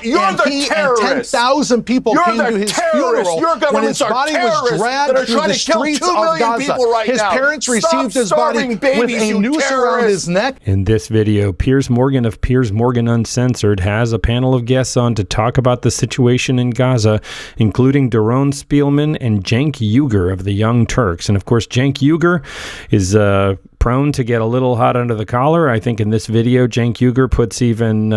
You're and the he terrorist. and 10,000 people came to his funeral Your when his governments are body was terrorists dragged that are through trying the to kill streets 2 of million Gaza. people right His now. parents Stop received his body starving babies, with a you noose around terrorists. his neck. In this video, Piers Morgan of Piers Morgan Uncensored has a panel of guests on to talk about the situation in Gaza, including Daron Spielman and Cenk Uygur of the Young Turks. And of course, Cenk Uygur is prone to get a little hot under the collar. I think in this video, Cenk Uygur puts even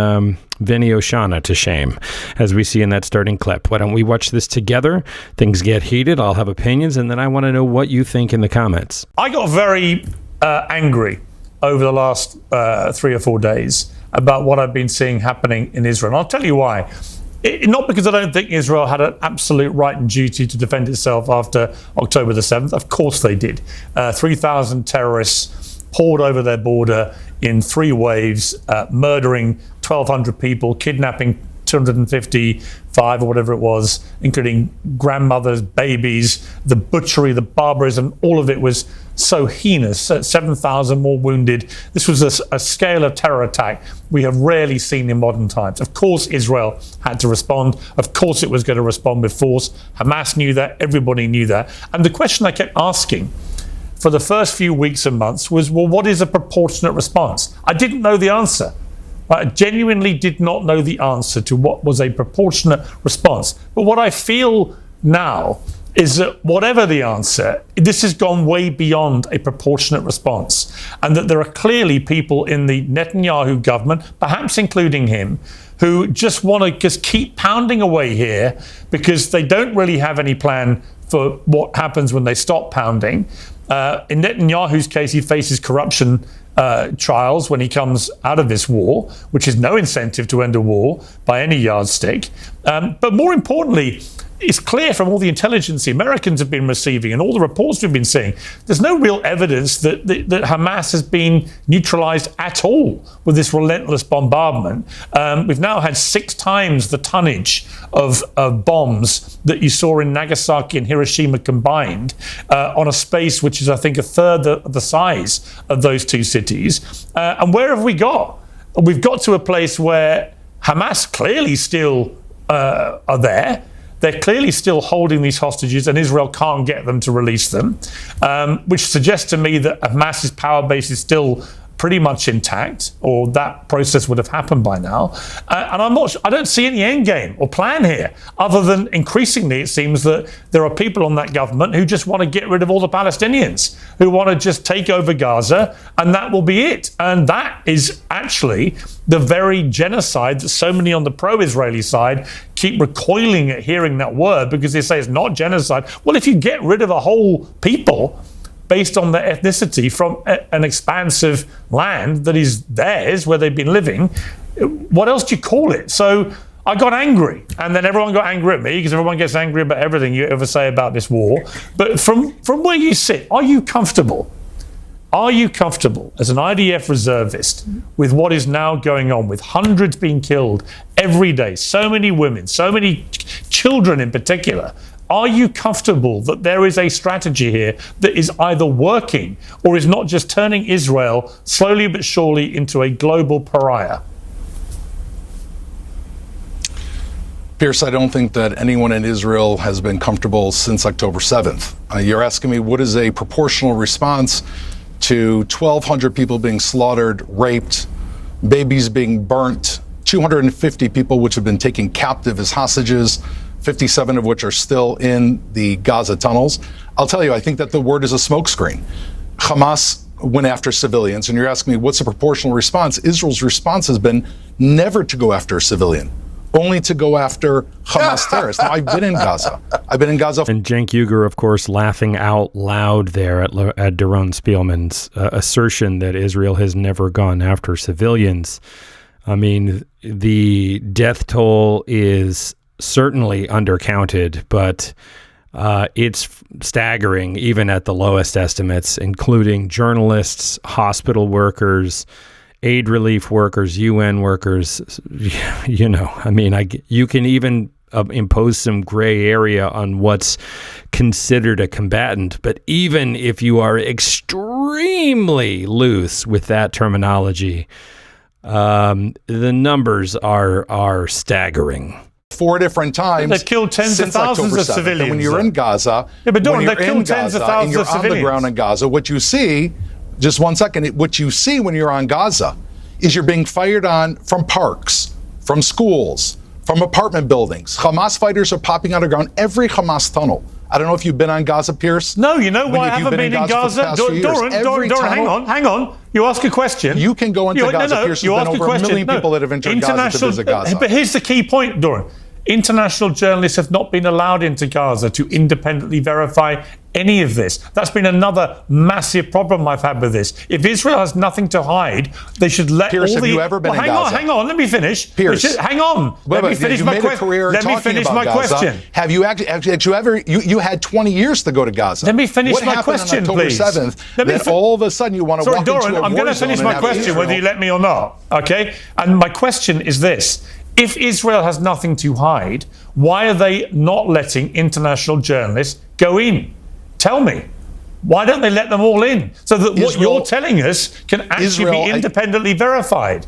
Vinny Oshana to shame, as we see in that starting clip. Why don't we watch this together? Things get heated. I'll have opinions, and then I want to know what you think in the comments. I got very angry over the last 3 or 4 days about what I've been seeing happening in Israel. And I'll tell you why. Not because I don't think Israel had an absolute right and duty to defend itself after October the 7th. Of course they did. 3,000 terrorists poured over their border in 3 waves, murdering 1,200 people, kidnapping 255 or whatever it was, including grandmothers, babies, the butchery, the barbarism, all of it was so heinous. 7,000 more wounded. This was a scale of terror attack we have rarely seen in modern times. Of course, Israel had to respond. Of course, it was going to respond with force. Hamas knew that. Everybody knew that. And the question I kept asking for the first few weeks and months was, well, what is a proportionate response? I didn't know the answer. I genuinely did not know the answer to what was a proportionate response. But what I feel now is that whatever the answer, this has gone way beyond a proportionate response, and that there are clearly people in the Netanyahu government, perhaps including him, who just want to just keep pounding away here because they don't really have any plan for what happens when they stop pounding. In Netanyahu's case, he faces corruption trials when he comes out of this war, which is no incentive to end a war by any yardstick. But more importantly, it's clear from all the intelligence the Americans have been receiving and all the reports we've been seeing, there's no real evidence that Hamas has been neutralized at all with this relentless bombardment. We've now had 6 times the tonnage of bombs that you saw in Nagasaki and Hiroshima combined on a space which is, I think, a third of the size of those 2 cities. And where have we got? We've got to a place where Hamas clearly still are there. They're clearly still holding these hostages, and Israel can't get them to release them, which suggests to me that Hamas's power base is still pretty much intact, or that process would have happened by now. And I don't see any end game or plan here, other than increasingly it seems that there are people on that government who just want to get rid of all the Palestinians, who want to just take over Gaza, and that will be it. And that is actually the very genocide that so many on the pro-Israeli side keep recoiling at hearing that word, because they say it's not genocide. Well, if you get rid of a whole people based on their ethnicity from an expansive land that is theirs, where they've been living, what else do you call it? So I got angry, and then everyone got angry at me, because everyone gets angry about everything you ever say about this war. But from where you sit, are you comfortable? Are you comfortable as an IDF reservist with what is now going on, with hundreds being killed every day, so many women, so many children in particular? Are you comfortable that there is a strategy here that is either working or is not just turning Israel slowly but surely into a global pariah? Pierce, I don't think that anyone in Israel has been comfortable since October 7th. You're asking me what is a proportional response to 1,200 people being slaughtered, raped, babies being burnt, 250 people which have been taken captive as hostages, 57 of which are still in the Gaza tunnels. I'll tell you, I think that the word is a smokescreen. Hamas went after civilians, and you're asking me what's a proportional response? Israel's response has been never to go after a civilian, only to go after Hamas terrorists. Now, I've been in Gaza. And Cenk Uygur, of course, laughing out loud there at Daron Spielman's assertion that Israel has never gone after civilians. I mean, the death toll is certainly undercounted, but it's staggering even at the lowest estimates, including journalists, hospital workers, aid relief workers, UN workers. You know, I mean, you can even impose some gray area on what's considered a combatant, but even if you are extremely loose with that terminology, The numbers are staggering. 4 different times. They've killed tens of since thousands October of 7th. civilians. And when you're in Gaza, Yeah, but Doran, when you're they've killed in tens of Gaza thousands and you're of on the civilians. ground in Gaza, what you see, just 1 second, what you see when you're on Gaza is you're being fired on from parks, from schools, from apartment buildings. Hamas fighters are popping out of ground every Hamas tunnel. I don't know if you've been on Gaza, Piers. No, you know why I If you've haven't been in Gaza? Doran, hang on. You ask a question. You can go into Gaza, Piers. There's been over 1 million people that have entered Gaza to visit Gaza. But here's the key point, Doran. International journalists have not been allowed into Gaza to independently verify any of this. That's been another massive problem I've had with this. If Israel has nothing to hide, they should let Piers, all the... have you ever been in Gaza? Hang on, let me finish. Piers. Hang on. Let me finish my question. Let me finish my question. Have you actually you had 20 years to go to Gaza? Let me finish my question, please. What happened on October 7th that all of a sudden you want to walk Doran, into a war I'm going to zone finish and my have question, Israel? whether you let me or not, okay? And my question is this. If Israel has nothing to hide, why are they not letting international journalists go in? Tell me. Why don't they let them all in? So that what you're telling us can actually be independently verified.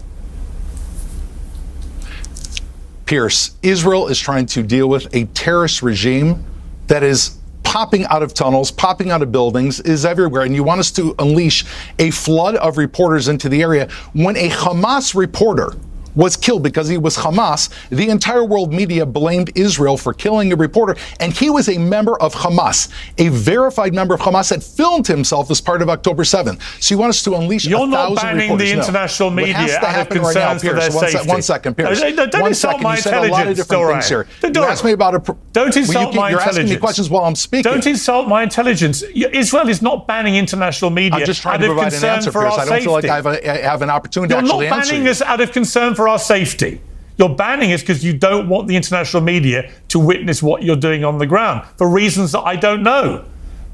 Piers, Israel is trying to deal with a terrorist regime that is popping out of tunnels, popping out of buildings, is everywhere. And you want us to unleash a flood of reporters into the area when a Hamas reporter was killed because he was Hamas. The entire world media blamed Israel for killing a reporter, and he was a member of Hamas, a verified member of Hamas that filmed himself as part of October 7th. So you want us to unleash 1,000 reporters? You're not banning the international media out of concerns for their safety. 1 second, Piers. Don't insult my intelligence, Doran. You asked me about Don't insult my intelligence. You're asking me questions while I'm speaking. Don't insult my intelligence. Israel is not banning international media I'm just trying to provide an answer, Piers. I don't feel like I have an opportunity to actually answer you. You're not banning us out of concern for our safety. You're banning us because you don't want the international media to witness what you're doing on the ground for reasons that I don't know.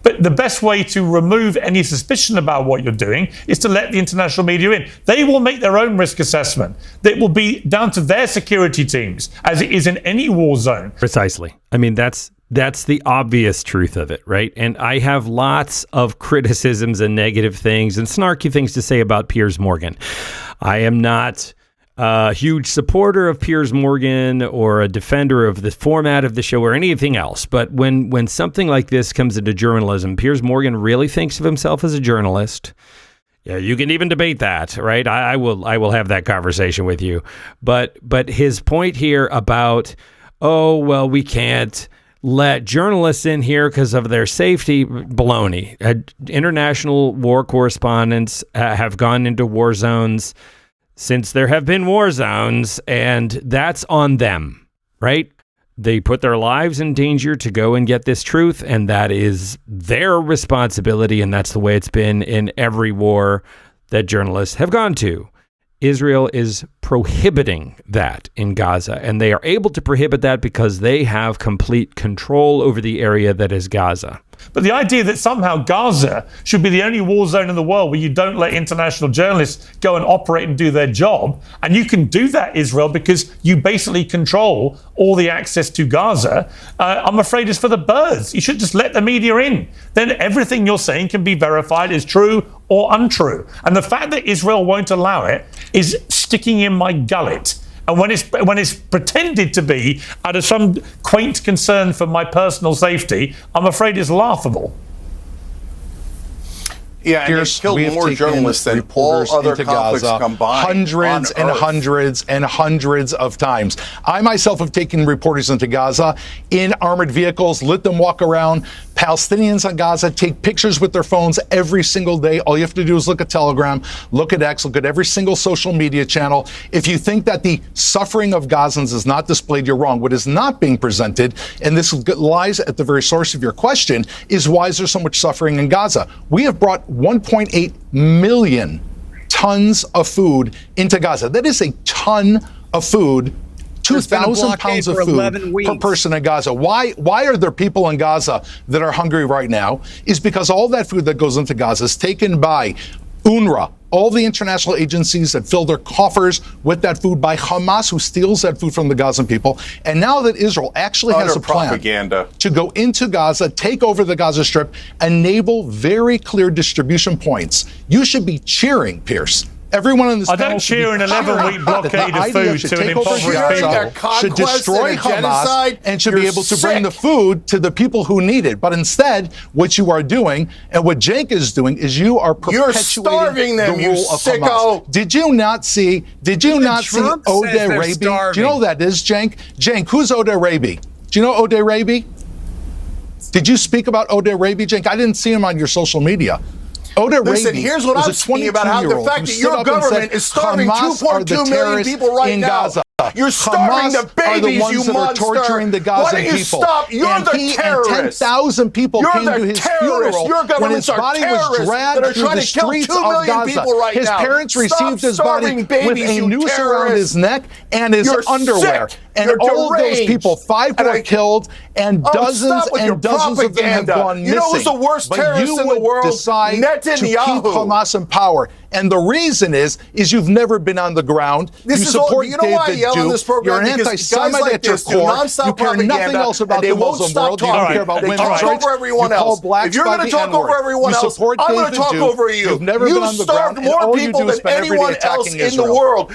But the best way to remove any suspicion about what you're doing is to let the international media in. They will make their own risk assessment. It will be down to their security teams, as it is in any war zone. Precisely. I mean, that's the obvious truth of it, right? And I have lots of criticisms and negative things and snarky things to say about Piers Morgan. I am not a huge supporter of Piers Morgan or a defender of the format of the show or anything else. But when something like this comes into journalism, Piers Morgan really thinks of himself as a journalist. Yeah, you can even debate that, right? I will have that conversation with you. But his point here about, oh, well, we can't let journalists in here because of their safety, baloney. International war correspondents have gone into war zones since there have been war zones, and that's on them, right? They put their lives in danger to go and get this truth, and that is their responsibility, and that's the way it's been in every war that journalists have gone to. Israel is prohibiting that in Gaza, and they are able to prohibit that because they have complete control over the area that is Gaza. But the idea that somehow Gaza should be the only war zone in the world where you don't let international journalists go and operate and do their job, and you can do that, Israel, because you basically control all the access to Gaza, I'm afraid is for the birds. You should just let the media in. Then everything you're saying can be verified as true or untrue. And the fact that Israel won't allow it is sticking in my gullet. And when it's pretended to be out of some quaint concern for my personal safety, I'm afraid it's laughable. Yeah, and Piers, killed more journalists than all other conflicts combined. Hundreds and hundreds and hundreds of times. I myself have taken reporters into Gaza in armored vehicles, let them walk around. Palestinians on Gaza take pictures with their phones every single day. All you have to do is look at Telegram, look at X, look at every single social media channel. If you think that the suffering of Gazans is not displayed, you're wrong. What is not being presented, and this lies at the very source of your question, is why is there so much suffering in Gaza? We have brought 1.8 million tons of food into Gaza. That is a ton of food. 2,000 pounds of food per person in Gaza. Why are there people in Gaza that are hungry right now? Is because all that food that goes into Gaza is taken by UNRWA, all the international agencies that fill their coffers with that food, by Hamas, who steals that food from the Gazan people. And now that Israel actually has a plan to go into Gaza, take over the Gaza Strip, enable very clear distribution points, you should be cheering, Piers, Everyone on this I panel don't should be cheer an 11-week clear that blockade the of IDF food should to an take over impoverished Gaza, people. should destroy and a Hamas, genocide. and should You're be able to bring the sick. food to the people who need it. But instead, what you are doing, and what Cenk is doing, is you are perpetuating starving them, the you rule of sicko. Hamas. Did you not see Trump Ode says they're Raby? starving. Do you know who that is, Cenk? Cenk, who's Ode Raby? Do you know Ode Raby? Did you speak about Ode Raby, Cenk? I didn't see him on your social media. Ode Listen, Raby here's what was I'm a speaking about, how the 22-year-old fact who that stood your up and government said, is starving Hamas are the 2.2 million terrorists people right in now. Gaza. You're starving Hamas the babies, are the ones you that monster. are torturing the Gazan Why don't you people. stop? You're and the he terrorist. And 10,000 people You're came the to his terrorist. funeral Your when his governments are body was terrorists dragged that are through trying the to kill streets 2 of million Gaza. people right His now. parents Stop received his body starving babies, with a you noose around terrorists. his neck and his You're underwear. sick. And You're all of those deranged. people, 5 And were I- killed, and dozens stop with your and dozens of them have propaganda. gone missing. You know who's the worst But terrorist you in the would world? decide to keep Netanyahu. Hamas in power. And the reason is you've never been on the ground. This you is all- support you know why I David yell on Duke. this program? You're an Because anti-Semite guys like at your this do core. nonstop You care nothing propaganda, else about and they the won't Muslim stop world. You don't talking. care about They women's talk rights. over everyone You call else. blacks If you're by going to the talk over N-word. everyone You else, support I'm going to David talk Duke. over you. You've never been on the starved ground, and more all you people do is than spend every day anyone else attacking in the Israel. world.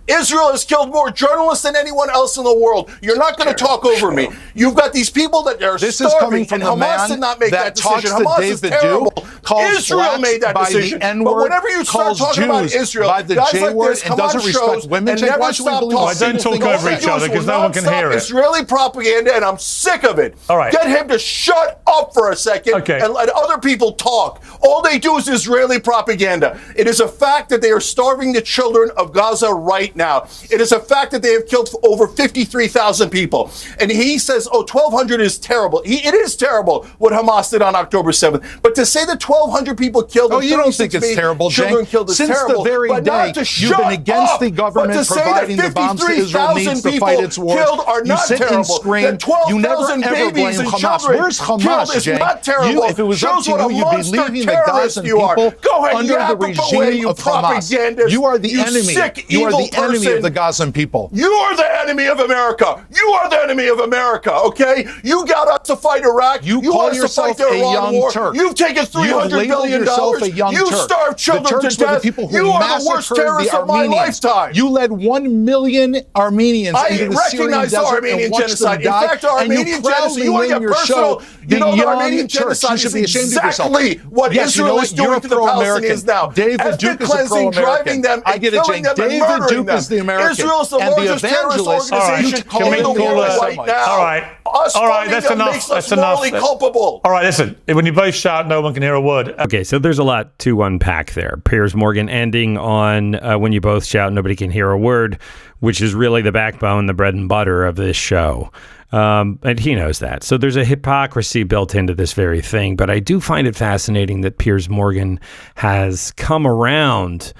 Israel has killed more journalists than anyone else in the world. You're not going to talk over me. You've got these people that are This is starving, coming from and the Hamas man did not make that talks decision. to Hamas is David terrible. Duke, calls Israel blacks made that by decision. the N-word, But whenever you start calls talking about Jews Israel, by the guys J like word, this and come doesn't on respect shows women, and Cenk, never why should we stop believe a talking. single Don't talk thing over you each say? other, because no one can hear it. Israeli propaganda, and I'm sick of it. All right. Get him to shut up for a second Okay. and let other people talk. All they do is Israeli propaganda. It is a fact that they are starving the children of Gaza right now. It is a fact that they have killed over 53,000 people. And he says, 1,200 is terrible. It is terrible what Hamas did on October 7th. But to say that 1,200 people killed and You don't think 36 it's terrible, children Cenk? killed is Since terrible. the very but day not to you've shut been against up, the government but to say providing that the bombs to Israel needs to fight its wars, killed are you not sit and terrible. scream. That 12,000 You never ever babies blame and Hamas. children Where's Hamas, killed is Cenk? not terrible. If it was Shows up to what a you, you'd be monster leaving the terrorist Gazan you are. people Go ahead, under the yap away, regime you of Hamas. propagandist. You are the You enemy. sick, You are evil the enemy person. of the Gazan people. You are the enemy of America. You are the enemy of America, okay? You got us to fight Iraq. You want call us to yourself fight the a Iran young war. Turk. You've taken You have $300 labeled billion. yourself a young You Turk. starved children the Turks to were the death. people who You are the worst massacred terrorist the of my Armenians. lifetime. You led 1 million Armenians I into the Syrian recognize the desert Armenian and watched genocide. them die. In fact, the and you Armenian proudly genocide, you want to name get your personal, show you know the Young Armenian Turks. genocide You should is be ashamed of yourself. exactly what Yes, Israel you know is what? You're doing to the pro-American. Palestinians now. David Ethnic Duke is a cleansing, pro-American. driving them I and get it, killing Cenk. them and David murdering Duke them. is the American. Israel is the And the largest terrorist evangelists, organization you call in them the the world right Anti-Semites. now. All right. Us All right, funding that's them enough. makes That's us enough. morally culpable. All right, listen. When you both shout, no one can hear a word. Okay, so there's a lot to unpack there. Piers Morgan ending on when you both shout, nobody can hear a word, which is really the backbone, the bread and butter of this show. And he knows that. So there's a hypocrisy built into this very thing. But I do find it fascinating that Piers Morgan has come around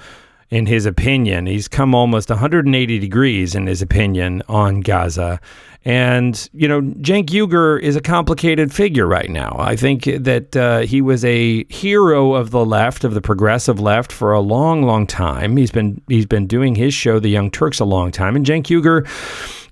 in his opinion. He's come almost 180 degrees in his opinion on Gaza. And, you know, Cenk Uygur is a complicated figure right now. I think that he was a hero of the left, of the progressive left, for a long, long time. He's been doing his show, The Young Turks, a long time. And Cenk Uygur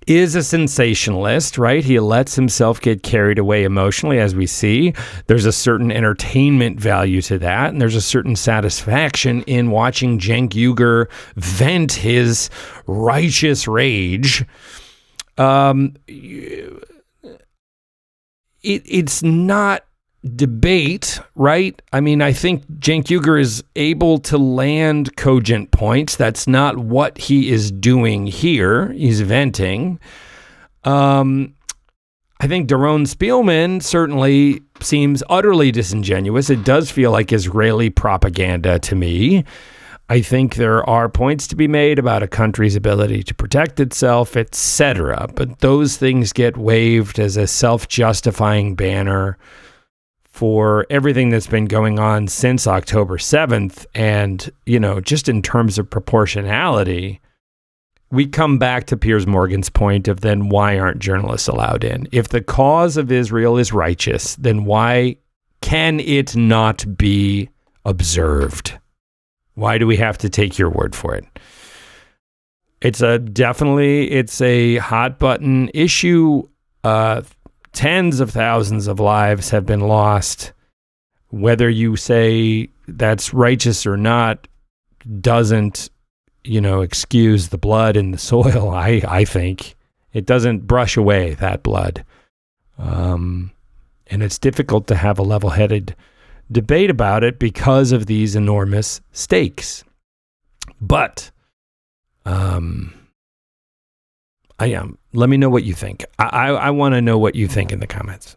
is a sensationalist, right? He lets himself get carried away emotionally, as we see. There's a certain entertainment value to that, and there's a certain satisfaction in watching Cenk Uygur vent his righteous rage. It's not debate, right? I mean, I think Cenk Uygur is able to land cogent points. That's not what he is doing here. He's venting. I think Doron Spielman certainly seems utterly disingenuous. It does feel like Israeli propaganda to me. I think there are points to be made about a country's ability to protect itself, etc. But those things get waved as a self-justifying banner for everything that's been going on since October 7th. And, you know, just in terms of proportionality, we come back to Piers Morgan's point of then why aren't journalists allowed in? If the cause of Israel is righteous, then why can it not be observed? Why do we have to take your word for it? It's a hot button issue. Tens of thousands of lives have been lost. Whether you say that's righteous or not, doesn't, excuse the blood in the soil. I think it doesn't brush away that blood. And it's difficult to have a level-headed debate about it because of these enormous stakes. But let me know what you think. I want to know what you think in the comments.